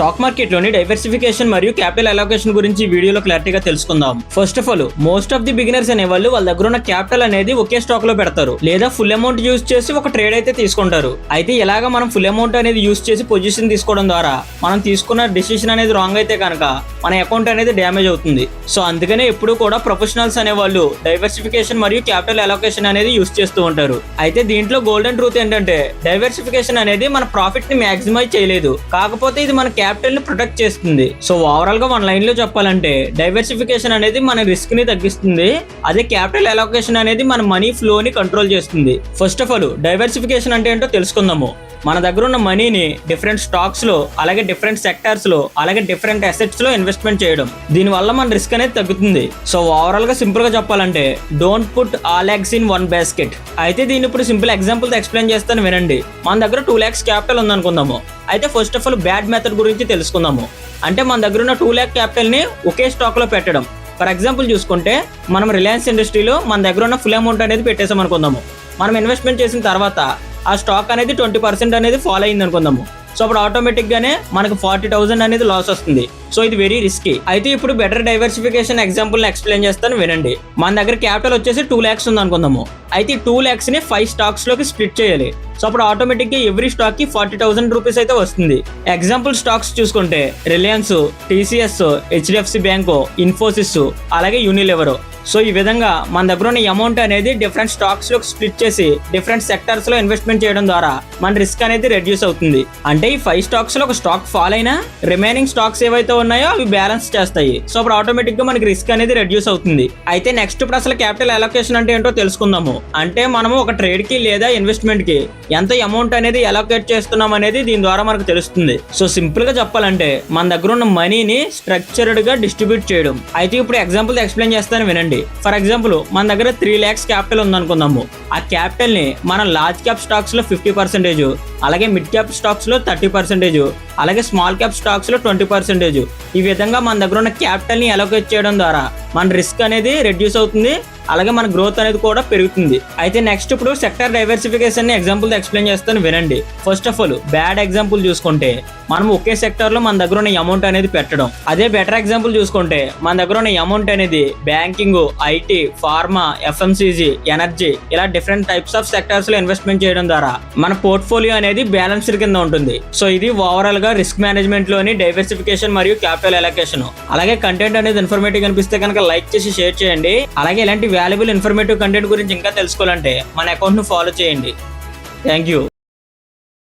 Stock market లోని diversification మరియు capital allocation గురించి వీడియోలో క్లారిటీగా తెలుసుకుందాం. First of all most of the beginners అనే వాళ్ళు వాళ్ళ దగ్గర ఉన్న క్యాపిటల్ అనేది ఒకే స్టాక్ లో పెడతారు, లేదా ఫుల్ అమౌంట్ యూజ్ చేసి ఒక ట్రేడ్ అయితే తీసుకుంటారు. అయితే ఇలాగా మనం ఫుల్ అమౌంట్ అనేది యూజ్ చేసి పొజిషన్ తీసుకోవడం ద్వారా మనం తీసుకున్న డిసిషన్ అనేది రాంగ్ అయితే కనుక మన అకౌంట్ అనేది డ్యామేజ్ అవుతుంది. సో అందుకనే ఎప్పుడు కూడా ప్రొఫెషనల్స్ అనే వాళ్ళు డైవర్సిఫికేషన్ మరియు క్యాపిటల్ అలోకేషన్ అనేది యూజ్ చేస్తూ ఉంటారు. అయితే దీంట్లో గోల్డెన్ ట్రూత్ ఏంటంటే డైవర్సిఫికేషన్ అనేది మన ప్రాఫిట్ ని మాక్సిమైజ్ చేయలేదు, కాకపోతే ఇది మన క్యాపిటల్ ని ప్రొటెక్ట్ చేస్తుంది. సో ఓవరాల్ గా వన్ లైన్ లో చెప్పాలంటే డైవర్సిఫికేషన్ అనేది మన రిస్క్ ని తగ్గిస్తుంది, అదే క్యాపిటల్ అలోకేషన్ అనేది మన మనీ ఫ్లో ని కంట్రోల్ చేస్తుంది. ఫస్ట్ ఆఫ్ ఆల్ డైవర్సిఫికేషన్ అంటే ఏంటో తెలుసుకుందాము. మన దగ్గర ఉన్న మనీని డిఫరెంట్ స్టాక్స్ లో, అలాగే డిఫరెంట్ సెక్టార్స్ లో, అలాగే డిఫరెంట్ అసెట్స్ లో ఇన్వెస్ట్మెంట్ చేయడం, దీని వల్ల మన రిస్క్ అనేది తగ్గుతుంది. సో ఓవరాల్ గా సింపుల్ గా చెప్పాలంటే don't put all eggs in one basket. అయితే దీన్ని ఇప్పుడు సింపుల్ ఎగ్జాంపుల్ తో ఎక్స్ప్లెయిన్ చేస్తాను వినండి. మన దగ్గర 2 lakhs క్యాపిటల్ ఉందనుకుందాము. అయితే first of all bad method గురించి తెలుసుకుందాము. అంటే మన దగ్గర ఉన్న 2 lakh క్యాపిటల్ ని ఒకే స్టాక్ లో పెట్టడం. ఫర్ ఎగ్జాంపుల్ చూసుకుంటే మనం రిలయన్స్ ఇండస్ట్రీలో మన దగ్గర ఉన్న ఫుల్ అమౌంట్ అనేది పెట్టేసాం అనుకుందాము. మనం ఇన్వెస్ట్మెంట్ చేసిన తర్వాత ఆ స్టాక్ అనేది 20% అనేది ఫాలో అయింది అనుకుందాము. సో అప్పుడు ఆటోమేటిక్ గానే మనకు 40,000 అనేది లాస్ వస్తుంది. సో ఇది వెరీ రిస్కీ. అయితే ఇప్పుడు బెటర్ డైవర్సిఫికేషన్ ఎగ్జాంపుల్ ఎక్స్ప్లెయిన్ చేస్తాను వినండి. మన దగ్గర క్యాపిటల్ వచ్చేసి 2 lakhs ఉంది అనుకుందాము. అయితే 2 lakhs ని 5 స్టాక్స్ లోకి స్ప్లిట్ చేయాలి. సో అప్పుడు ఆటోమేటిక్ గా ఎవ్రీ స్టాక్ కి 40,000 రూపీస్ అయితే వస్తుంది. ఎగ్జాంపుల్ స్టాక్స్ చూసుకుంటే Reliance, TCS, HDFC bank, Infosys, అలాగే యూనిలివర్. సో ఈ విధంగా మన దగ్గర ఉన్న అమౌంట్ అనేది డిఫరెంట్ స్టాక్స్ లో స్ప్లిట్ చేసి డిఫరెంట్ సెక్టర్స్ లో ఇన్వెస్ట్మెంట్ చేయడం ద్వారా మన రిస్క్ అనేది రెడ్యూస్ అవుతుంది. అంటే ఈ 5 స్టాక్స్ లో ఒక స్టాక్ ఫాల్ అయినా రిమైనింగ్ స్టాక్స్ ఏవైతే ఉన్నాయో అవి బ్యాలెన్స్ చేస్తాయి. సో అప్పుడు ఆటోమేటిక్ గా మనకి రిస్క్ అనేది రెడ్యూస్ అవుతుంది. అయితే నెక్స్ట్ ఇప్పుడు అసలు క్యాపిటల్ అలోకేషన్ అంటే ఏంటో తెలుసుకుందాము. అంటే మనము ఒక ట్రేడ్ కి లేదా ఇన్వెస్ట్మెంట్ కి ఎంత అమౌంట్ అనేది అలోకేట్ చేస్తున్నాం అనేది దీని ద్వారా మనకు తెలుస్తుంది. సో సింపుల్ గా చెప్పాలంటే మన దగ్గర ఉన్న మనీని స్ట్రక్చర్డ్ గా డిస్ట్రిబ్యూట్ చేయడం. అయితే ఇప్పుడు ఎగ్జాంపుల్ ఎక్స్ప్లెయిన్ చేస్తాను వినండి. ఫర్ ఎగ్జాంపుల్ మన దగ్గర 3 lakhs క్యాపిటల్ ఉందనుకుందాము. ఆ క్యాపిటల్ ని మనం లార్జ్ క్యాప్ స్టాక్స్ లో 50%, అలాగే మిడ్ క్యాప్ స్టాక్స్ లో 30%, అలాగే స్మాల్ క్యాప్ స్టాక్స్ లో 20%, ఈ విధంగా మన దగ్గర ఉన్న క్యాపిటల్ ని అలోకేట్ చేయడం ద్వారా మన రిస్క్ అనేది రెడ్యూస్ అవుతుంది, అలాగే మన గ్రోత్ అనేది కూడా పెరుగుతుంది. అయితే నెక్స్ట్ ఇప్పుడు సెక్టర్ డైవర్సిఫికేషన్ ని ఎగ్జాంపుల్ ఎక్స్ప్లెయిన్ చేస్తాను వినండి. First of all bad example చూసుకుంటే మనం ఒకే సెక్టర్ లో మన దగ్గర ఉన్న అమౌంట్ అనేది పెట్టడం. అదే బెటర్ ఎగ్జాంపుల్ చూసుకుంటే మన దగ్గర ఉన్న అమౌంట్ అనేది banking, IT, pharma, FMCG, energy, ఇలా డిఫరెంట్ టైప్స్ ఆఫ్ సెక్టర్స్ లో ఇన్వెస్ట్మెంట్ చేయడం ద్వారా మన పోర్ట్ఫోలియో అనేది బ్యాలెన్స్డ్ కింద ఉంటుంది. సో ఇది ఓవరాల్ గా రిస్క్ మేనేజ్మెంట్ లోని డైవర్సిఫికేషన్ మరియు క్యాపిటల్ అలోకేషన్. అలాగే కంటెంట్ అనేది ఇన్ఫర్మేటివ్ అనిపిస్తే కనుక లైక్ చేసి షేర్ చేయండి. అలాగే ఇలాంటి వాల్యుబుల్ ఇన్ఫర్మేటివ్ కంటెంట్ గురించి ఇంకా తెలుసుకోవాలంటే మన అకౌంట్ ను ఫాలో చేయండి. Thank you.